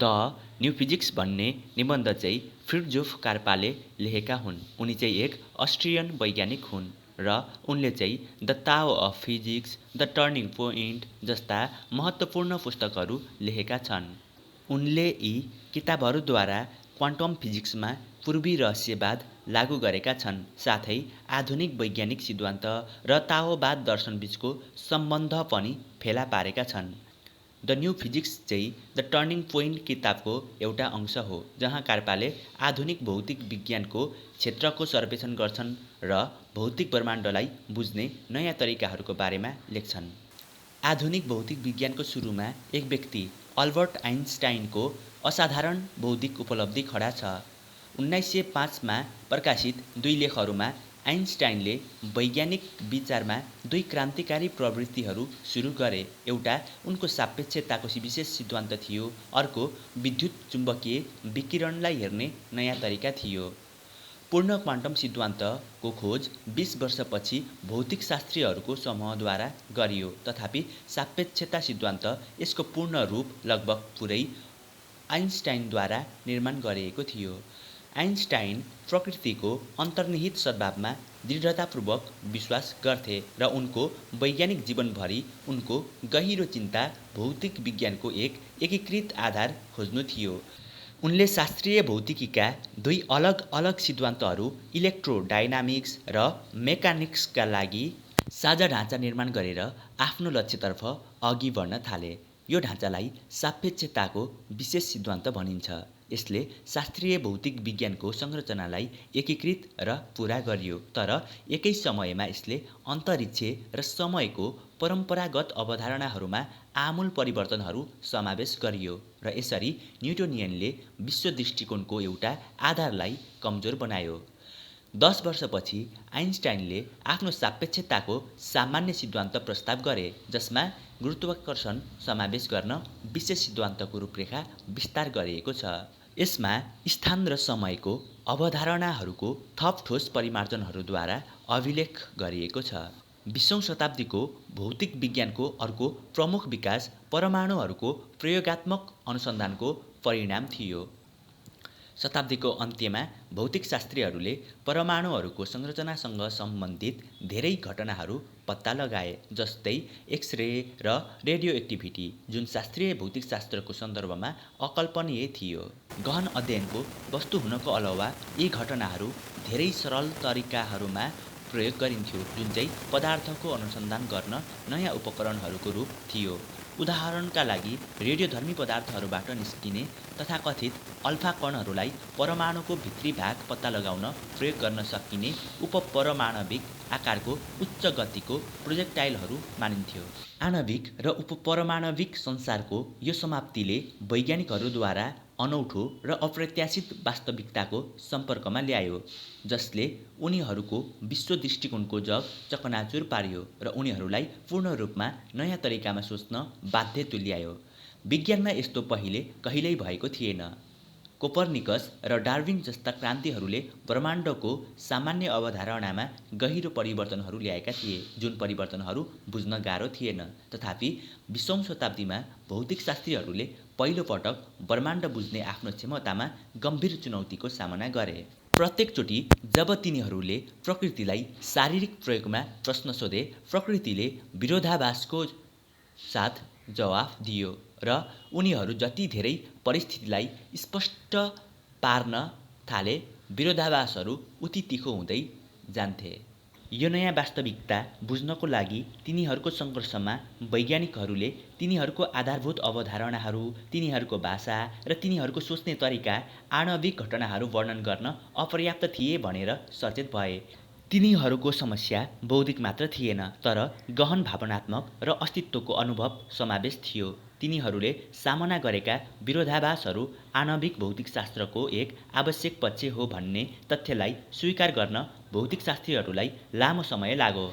The new physics भन्ने निबन्ध चाहिँ फ्रिड्जोफ कार्पाले लेखेका हुन्। उनी चाहिँ एक अस्ट्रियन वैज्ञानिक हुन् र उनले चाहिँ the Tao of physics, the turning point जस्ता महत्त्वपूर्ण पुस्तकहरू लेखेका छन्। उनले यी किताबहरूद्वारा क्वान्टम फिजिक्समा पूर्वी रहस्यवाद लागू गरेका छन्, साथै आधुनिक वैज्ञानिक सिद्धान्त र ताओवाद दर्शनबीचको सम्बन्ध पनि फेला पारेका छन्। द न्यू फिजिक्स चाहिँ द टर्निङ पोइन्ट किताबको एउटा अंश हो, जहाँ कार्पाले आधुनिक भौतिक विज्ञानको क्षेत्रको सर्वेक्षण गर्छन् र भौतिक ब्रह्माण्डलाई बुझ्ने नयाँ तरिकाहरूको बारेमा लेख्छन्। आधुनिक भौतिक विज्ञानको सुरुमा एक व्यक्ति अल्बर्ट आइन्स्टाइनको असाधारण बौद्धिक उपलब्धि खडा छ। 1905 मा प्रकाशित 2 लेखहरूमा आइन्स्टाइनले वैज्ञानिक विचारमा 2 क्रान्तिकारी प्रवृत्तिहरू सुरु गरे। एउटा उनको सापेक्षताको विशेष सिद्धान्त थियो, अर्को विद्युत चुम्बकीय विकिरणलाई हेर्ने नयाँ तरिका थियो। पूर्ण क्वान्टम सिद्धान्तको खोज 20 वर्षपछि भौतिकशास्त्रीहरूको समूहद्वारा गरियो, तथापि सापेक्षता सिद्धान्त यसको पूर्ण रूप लगभग पुरै आइन्स्टाइनद्वारा निर्माण गरिएको थियो। आइन्स्टाइन प्रकृतिको अन्तर्निहित सद्भावमा दृढतापूर्वक विश्वास गर्थे र उनको वैज्ञानिक जीवनभरि उनको गहिरो चिन्ता भौतिक विज्ञानको एक एकीकृत आधार खोज्नु थियो। उनले शास्त्रीय भौतिकीका 2 अलग-अलग सिद्धान्तहरू इलेक्ट्रोडायनामिक्स र मेकानिक्सका लागि साझा ढाँचा निर्माण गरेर आफ्नो लक्ष्यतर्फ अघि बढ्न थाले। यो ढाँचालाई सापेक्षताको विशेष सिद्धान्त भनिन्छ। यसले शास्त्रीय भौतिक विज्ञानको संरचनालाई एकीकृत र पूरा गर्यो, तर एकै समयमा यसले अन्तरिक्ष र समयको परम्परागत अवधारणाहरूमा आमूल परिवर्तनहरू समावेश गरियो र यसरी न्युटोनियनले विश्व दृष्टिकोणको एउटा आधारलाई कमजोर बनायो। 10 वर्षपछि आइन्स्टाइनले आफ्नो सापेक्षताको सामान्य सिद्धान्त प्रस्ताव गरे, जसमा गुरुत्वाकर्षण समावेश गर्न विशेष सिद्धान्तको रूपरेखा विस्तार गरिएको छ। यसमा स्थान र समयको अवधारणाहरूको थप ठोस परिमार्जनहरूद्वारा अभिलेख गरिएको छ। 20औं शताब्दीको भौतिक विज्ञानको अर्को प्रमुख विकास परमाणुहरूको प्रयोगात्मक अनुसन्धानको परिणाम थियो। शताब्दीको अन्त्यमा भौतिकशास्त्रीहरूले परमाणुहरूको संरचनासँग सम्बन्धित धेरै घटनाहरू पत्ता लगाए, जस्तै एक्स-रे र रेडियोएक्टिभिटी, जुन शास्त्रीय भौतिकशास्त्रको सन्दर्भमा अकल्पनीय थियो। गहन अध्ययनको वस्तु हुनको अलावा यी घटनाहरू धेरै सरल तरिकाहरूमा प्रयोग गरिन्थ्यो, जुन चाहिँ पदार्थको अनुसन्धान गर्न नयाँ उपकरणहरूको रूप थियो। उदाहरणका लागि, रेडियोधर्मी पदार्थहरूबाट निस्किने तथाकथित अल्फा कणहरूलाई परमाणुको भित्री भाग पत्ता लगाउन प्रयोग गर्न सकिने उपपरमाणविक आकारको उच्च गतिको प्रोजेक्टाइलहरू मानिन्थ्यो। आणविक र उपपरमाणविक संसारको यो समाप्तिले वैज्ञानिकहरूद्वारा अनौठो र अप्रत्याशित वास्तविकताको सम्पर्कमा ल्यायो, जसले उनीहरूको विश्व दृष्टिकोणको जग चकनाचुर पार्यो र उनीहरूलाई पूर्ण रूपमा नयाँ तरिकामा सोच्न बाध्य तुल्यायो। विज्ञानमा यस्तो पहिले कहिल्यै भएको थिएन। कोपर्निकस र डार्विन जस्ता क्रान्तिहरूले ब्रह्माण्डको सामान्य अवधारणामा गहिरो परिवर्तनहरू ल्याएका थिए, जुन परिवर्तनहरू बुझ्न गाह्रो थिएन। तथापि 20औं शताब्दीमा भौतिकशास्त्रीहरूले पहिलो पटक ब्रह्माण्ड बुझ्ने आफ्नो क्षमतामा गम्भीर चुनौतीको सामना गरे। प्रत्येकचोटि जब तिनीहरूले प्रकृतिलाई शारीरिक प्रयोगमा प्रश्न सोधे, प्रकृतिले विरोधाभासको साथ जवाफ दियो र उनीहरू जति धेरै परिस्थितिलाई स्पष्ट पार्न थाले, विरोधाभासहरू उति तीखो हुँदै जान्थे। यो नयाँ वास्तविकता बुझ्नको लागि तिनीहरूको सङ्घर्षमा वैज्ञानिकहरूले तिनीहरूको आधारभूत अवधारणाहरू, तिनीहरूको भाषा र तिनीहरूको सोच्ने तरिका आणविक घटनाहरू वर्णन गर्न अपर्याप्त थिए भनेर सचेत भए। तिनीहरूको समस्या बौद्धिक मात्र थिएन, तर गहन भावनात्मक र अस्तित्वको अनुभव समावेश थियो। तिनीहरूले सामना गरेका विरोधाभासहरू आणविक भौतिकशास्त्रको एक आवश्यक पक्ष हो भन्ने तथ्यलाई स्वीकार गर्न भौतिकशास्त्रीहरूलाई लामो समय लाग्यो।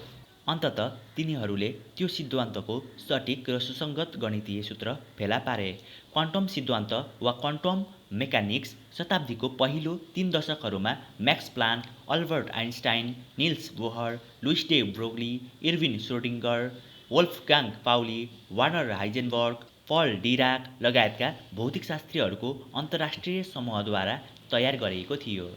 अन्ततः तिनीहरूले त्यो सिद्धान्तको सटिक र सुसङ्गत गणितीय सूत्र फेला पारे। क्वान्टम सिद्धान्त वा क्वान्टम मेकानिक्स शताब्दीको पहिलो 3 दशकहरूमा Max Planck, Albert Einstein, Niels Bohr, Louis de Broglie, Erwin Schrodinger, Wolfgang Pauli, Werner Heisenberg, Paul Dirac लगायतका भौतिकशास्त्रीहरूको अन्तर्राष्ट्रिय समूहद्वारा तयार गरिएको थियो।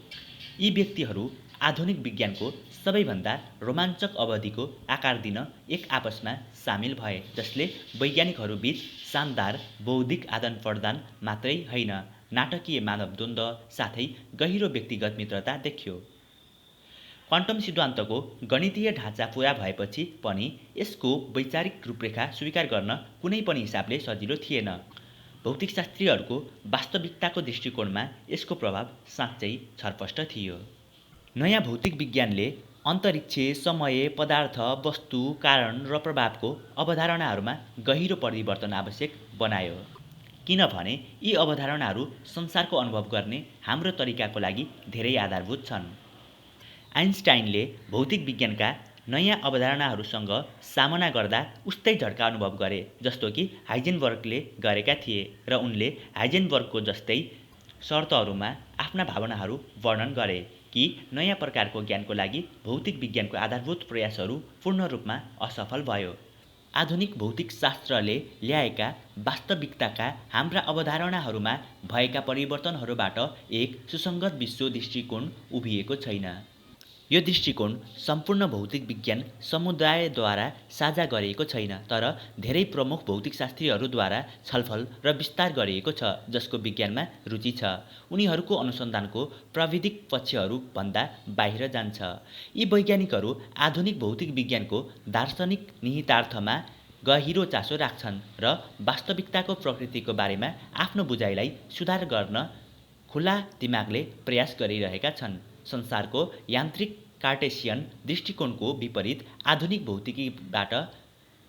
यी व्यक्तिहरू आधुनिक विज्ञानको सबैभन्दा रोमाञ्चक अवधिको आकार दिन एक आपसमा सामेल भए, जसले वैज्ञानिकहरूबीच शानदार बौद्धिक आदानप्रदान मात्रै होइन, नाटकीय मानव द्वन्द्व साथै गहिरो व्यक्तिगत मित्रता देख्यो। क्वान्टम सिद्धान्तको गणितीय ढाँचा पूरा भएपछि पनि यसको वैचारिक रूपरेखा स्वीकार गर्न कुनै पनि हिसाबले सजिलो थिएन। भौतिकशास्त्रीहरूको वास्तविकताको दृष्टिकोणमा यसको प्रभाव साँच्चै छरपष्ट थियो। नयाँ भौतिक विज्ञानले अन्तरिक्ष, समय, पदार्थ, वस्तु, कारण र प्रभावको अवधारणाहरूमा गहिरो परिवर्तन आवश्यक बनायो, किनभने यी अवधारणाहरू संसारको अनुभव गर्ने हाम्रो तरिकाको लागि धेरै आधारभूत छन्। आइन्स्टाइनले भौतिक विज्ञानका नयाँ अवधारणाहरूसँग सामना गर्दा उस्तै झड्का अनुभव गरे जस्तो कि हाइजेनबर्गले गरेका थिए, र उनले हाइजेनबर्गको जस्तै शर्तहरूमा आफ्ना भावनाहरू वर्णन गरे कि नयाँ प्रकारको ज्ञानको लागि भौतिक विज्ञानको आधारभूत प्रयासहरू पूर्ण रूपमा असफल भयो। आधुनिक भौतिकशास्त्रले ल्याएका वास्तविकताका हाम्रा अवधारणाहरूमा भएका परिवर्तनहरूबाट एक सुसङ्गत विश्व दृष्टिकोण उभिएको छैन। यो दृष्टिकोण सम्पूर्ण भौतिक विज्ञान समुदायद्वारा साझा गरिएको छैन, तर धेरै प्रमुख भौतिकशास्त्रीहरूद्वारा छलफल र विस्तार गरिएको छ जसको विज्ञानमा रुचि छ। उनीहरूको अनुसन्धानको प्राविधिक पक्षहरू भन्दा बाहिर जान्छ। यी वैज्ञानिकहरू आधुनिक भौतिक विज्ञानको दार्शनिक निहितार्थमा गहिरो चासो राख्छन् र वास्तविकताको प्रकृतिको बारेमा आफ्नो बुझाइलाई सुधार गर्न खुला दिमागले प्रयास गरिरहेका छन्। संसारको यान्त्रिक कार्टेसियन दृष्टिकोणको विपरीत आधुनिक भौतिकीबाट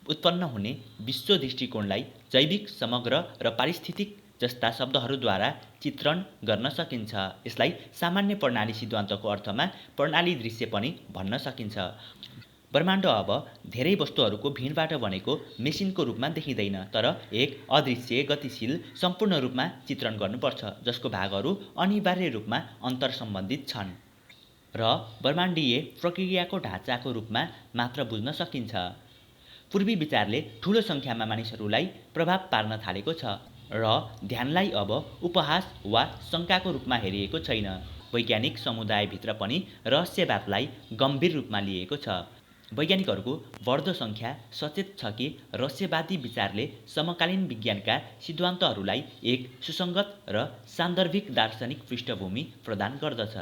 उत्पन्न हुने विश्व दृष्टिकोणलाई जैविक, समग्र र पारिस्थितिक जस्ता शब्दहरूद्वारा चित्रण गर्न सकिन्छ। यसलाई सामान्य प्रणाली सिद्धान्तको अर्थमा प्रणाली दृश्य पनि भन्न सकिन्छ। ब्रह्माण्ड अब धेरै वस्तुहरूको भिडबाट बनेको मेसिनको रूपमा देखिँदैन, तर एक अदृश्य, गतिशील, सम्पूर्ण रूपमा चित्रण गर्नुपर्छ जसको भागहरू अनिवार्य रूपमा अन्तर्सम्बन्धित छन् र ब्रह्माण्डीय प्रक्रियाको ढाँचाको रूपमा मात्र बुझ्न सकिन्छ। पूर्वी विचारले ठूलो सङ्ख्यामा मानिसहरूलाई प्रभाव पार्न थालेको छ र ध्यानलाई अब उपहास वा शङ्काको रूपमा हेरिएको छैन। वैज्ञानिक समुदायभित्र पनि रहस्यवादलाई गम्भीर रूपमा लिएको छ। वैज्ञानिकहरूको बढ्दो सङ्ख्या सचेत छ कि रहस्यवादी विचारले समकालीन विज्ञानका सिद्धान्तहरूलाई एक सुसङ्गत र सान्दर्भिक दार्शनिक पृष्ठभूमि प्रदान गर्दछ।